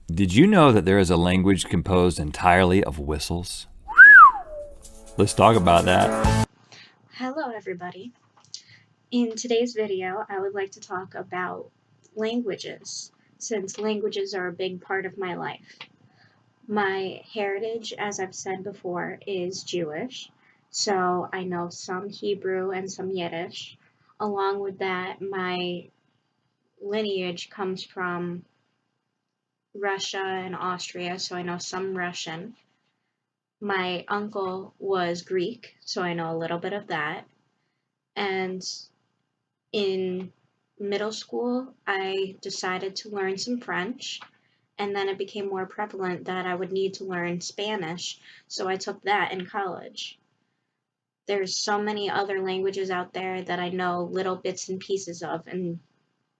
Did you know that there is a language composed entirely of whistles? Let's talk about that. Hello everybody. In today's video, I would like to talk about languages, since languages are a big part of my life. My heritage, as I've said before, is Jewish, so I know some Hebrew and some Yiddish. Along with that, my lineage comes from Russia and Austria, so I know some Russian. My uncle was Greek, so I know a little bit of that. And in middle school, I decided to learn some French, and then it became more prevalent that I would need to learn Spanish, so I took that in college. There's so many other languages out there that I know little bits and pieces of, and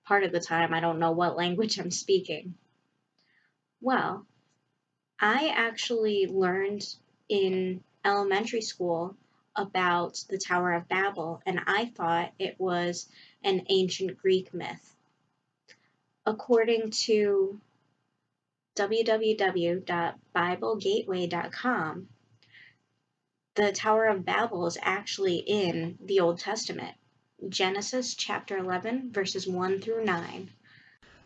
part of the time I don't know what language I'm speaking. Well, I actually learned in elementary school about the Tower of Babel, and I thought it was an ancient Greek myth. According to www.biblegateway.com, the Tower of Babel is actually in the Old Testament, Genesis chapter 11, verses 1 through 9.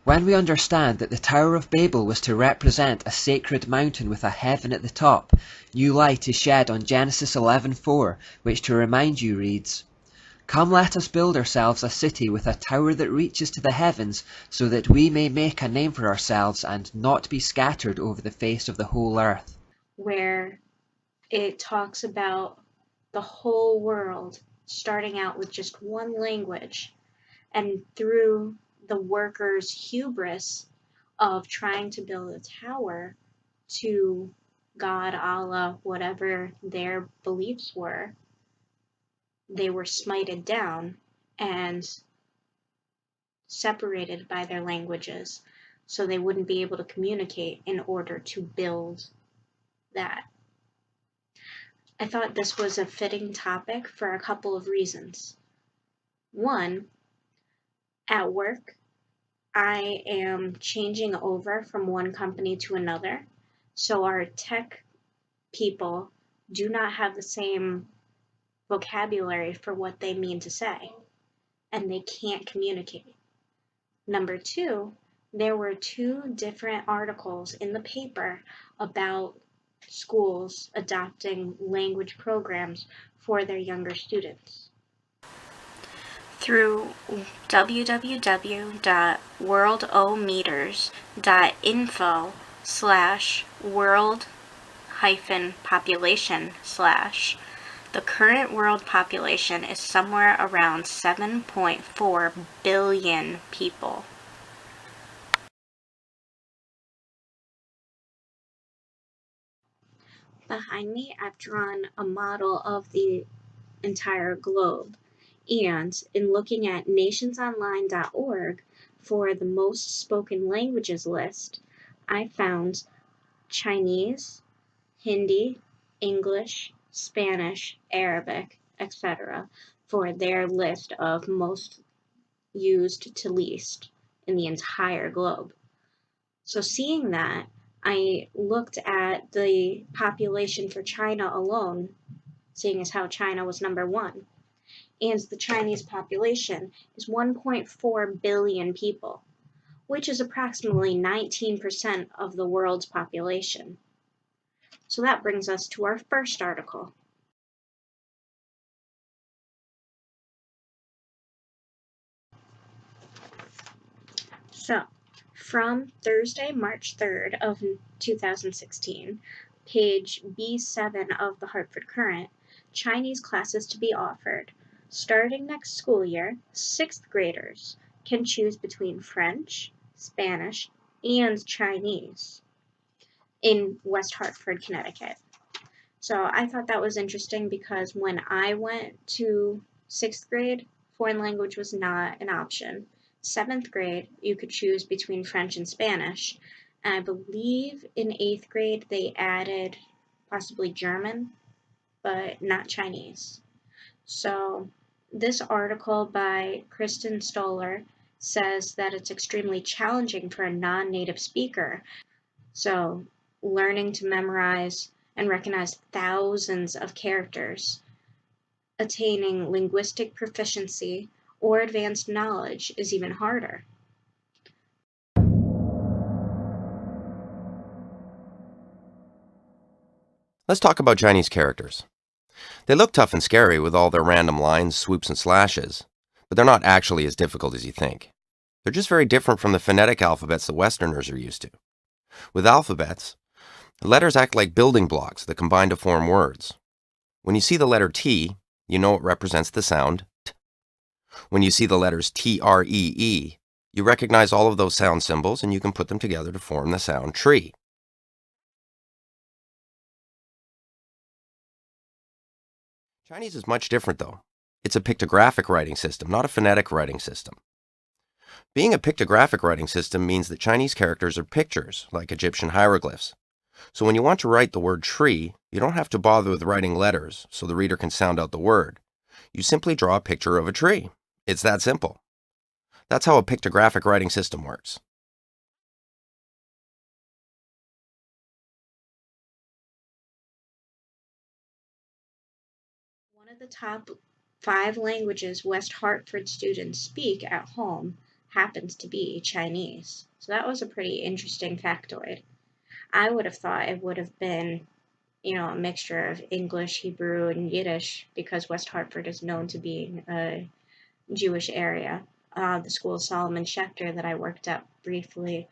When we understand that the Tower of Babel was to represent a sacred mountain with a heaven at the top, new light is shed on Genesis 11:4, which to remind you reads, "Come let us build ourselves a city with a tower that reaches to the heavens, so that we may make a name for ourselves and not be scattered over the face of the whole earth." Where it talks about the whole world starting out with just one language, and through the workers' hubris of trying to build a tower to God, Allah, whatever their beliefs were, they were smited down and separated by their languages, so they wouldn't be able to communicate in order to build that. I thought this was a fitting topic for a couple of reasons. One, at work, I am changing over from one company to another, so our tech people do not have the same vocabulary for what they mean to say, and they can't communicate. Number two, there were two different articles in the paper about schools adopting language programs for their younger students. Through www.worldometers.info/world-population/ the current world population is somewhere around 7.4 billion people. Behind me, I've drawn a model of the entire globe, and in looking at nationsonline.org for the most spoken languages list, I found Chinese, Hindi, English, Spanish, Arabic, etc. for their list of most used to least in the entire globe. So seeing that, I looked at the population for China alone, seeing as how China was number one, and the Chinese population is 1.4 billion people, which is approximately 19% of the world's population. So that brings us to our first article. So, from Thursday, March 3rd of 2016, page B7 of the Hartford Courant, Chinese classes to be offered. Starting next school year, 6th graders can choose between French, Spanish, and Chinese in West Hartford, Connecticut. So I thought that was interesting because when I went to 6th grade, foreign language was not an option. 7th grade, you could choose between French and Spanish. And I believe in 8th grade they added possibly German, but not Chinese. So this article by Kristen Stoller says that it's extremely challenging for a non-native speaker So learning to memorize and recognize thousands of characters, attaining linguistic proficiency or advanced knowledge is even harder. Let's talk about Chinese characters. They look tough and scary with all their random lines, swoops, and slashes, but they're not actually as difficult as you think. They're just very different from the phonetic alphabets that Westerners are used to. With alphabets, letters act like building blocks that combine to form words. When you see the letter T, you know it represents the sound T. When you see the letters T-R-E-E, you recognize all of those sound symbols and you can put them together to form the sound tree. Chinese is much different though. It's a pictographic writing system, not a phonetic writing system. Being a pictographic writing system means that Chinese characters are pictures, like Egyptian hieroglyphs. So when you want to write the word tree, you don't have to bother with writing letters so the reader can sound out the word. You simply draw a picture of a tree. It's that simple. That's how a pictographic writing system works. One of the top 5 languages West Hartford students speak at home happens to be Chinese. So that was a pretty interesting factoid. I would have thought it would have been, a mixture of English, Hebrew, and Yiddish because West Hartford is known to be a Jewish area. The school Solomon Schechter that I worked at briefly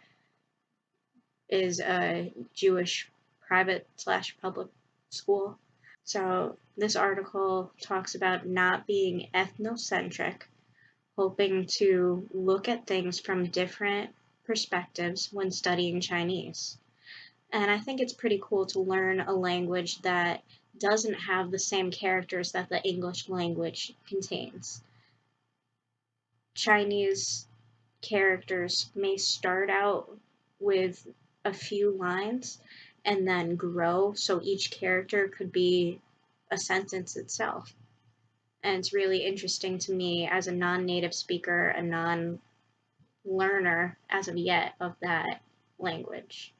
is a Jewish private/public school. So this article talks about not being ethnocentric, hoping to look at things from different perspectives when studying Chinese. And I think it's pretty cool to learn a language that doesn't have the same characters that the English language contains. Chinese characters may start out with a few lines and then grow, so each character could be a sentence itself. And it's really interesting to me as a non-native speaker, a non-learner as of yet of that language.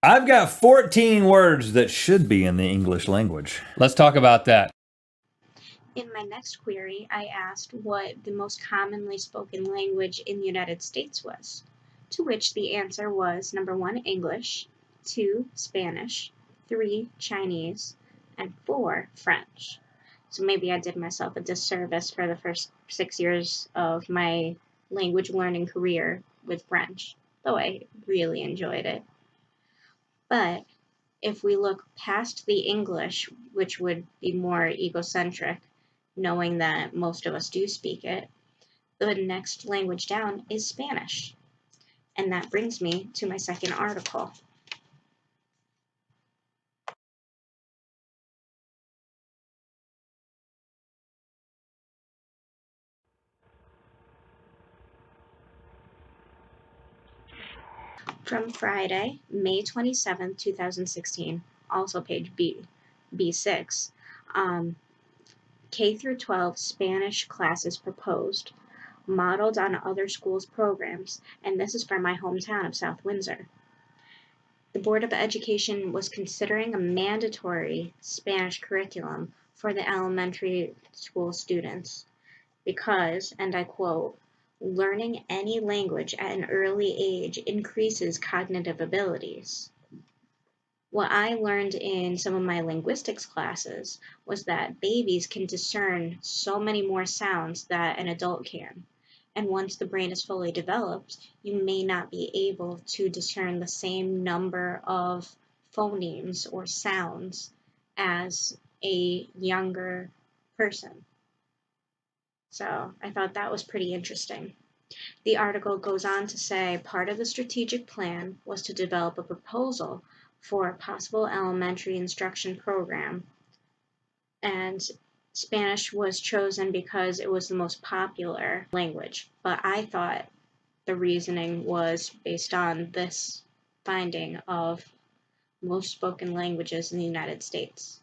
I've got 14 words that should be in the English language. Let's talk about that. In my next query, I asked what the most commonly spoken language in the United States was, to which the answer was number 1, English, 2, Spanish, 3, Chinese, and 4, French. So maybe I did myself a disservice for the first 6 years of my language learning career with French, though I really enjoyed it. But if we look past the English, which would be more egocentric, knowing that most of us do speak it, the next language down is Spanish. And that brings me to my second article. From Friday, May 27, 2016, also page B6, K through 12 Spanish classes proposed, modeled on other schools' programs, and this is from my hometown of South Windsor. The Board of Education was considering a mandatory Spanish curriculum for the elementary school students because, and I quote, learning any language at an early age increases cognitive abilities. What I learned in some of my linguistics classes was that babies can discern so many more sounds that an adult can. And once the brain is fully developed, you may not be able to discern the same number of phonemes or sounds as a younger person. So I thought that was pretty interesting. The article goes on to say part of the strategic plan was to develop a proposal for a possible elementary instruction program, and Spanish was chosen because it was the most popular language. But I thought the reasoning was based on this finding of most spoken languages in the United States.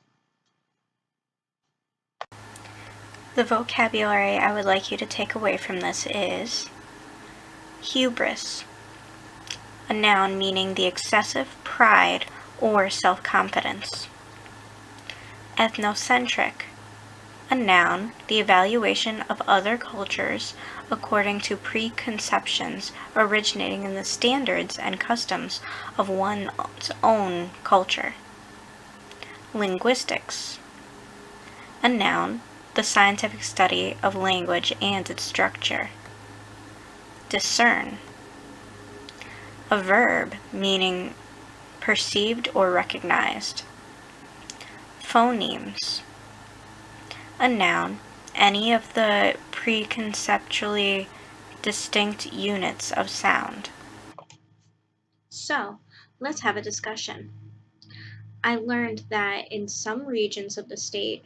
The vocabulary I would like you to take away from this is hubris, a noun meaning the excessive pride or self-confidence. Ethnocentric, a noun, the evaluation of other cultures according to preconceptions originating in the standards and customs of one's own culture. Linguistics, a noun, the scientific study of language and its structure. Discern, a verb meaning perceived or recognized. Phonemes, a noun, any of the preconceptually distinct units of sound. So, let's have a discussion. I learned that in some regions of the state,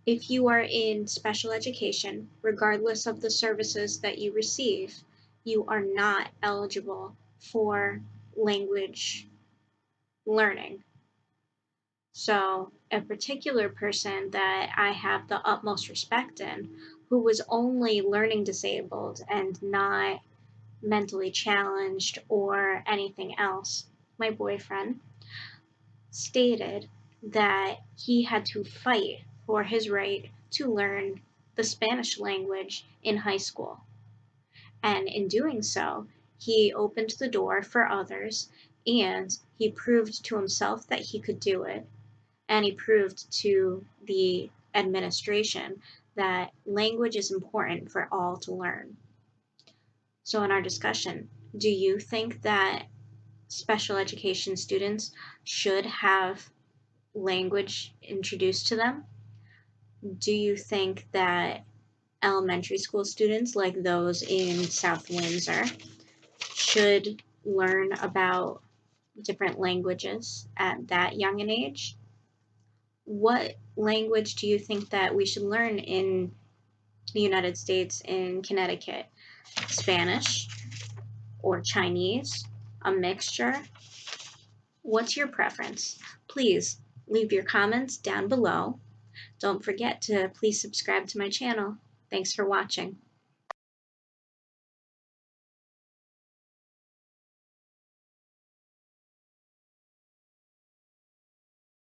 if you are in special education, regardless of the services that you receive, you are not eligible for language learning. So a particular person that I have the utmost respect in, who was only learning disabled and not mentally challenged or anything else, my boyfriend, stated that he had to fight for his right to learn the Spanish language in high school. And in doing so, he opened the door for others, and he proved to himself that he could do it, and he proved to the administration that language is important for all to learn. So in our discussion, do you think that special education students should have language introduced to them? Do you think that elementary school students, like those in South Windsor, should learn about different languages at that young an age? What language do you think that we should learn in the United States, in Connecticut? Spanish or Chinese? A mixture? What's your preference? Please leave your comments down below. Don't forget to please subscribe to my channel. Thanks for watching.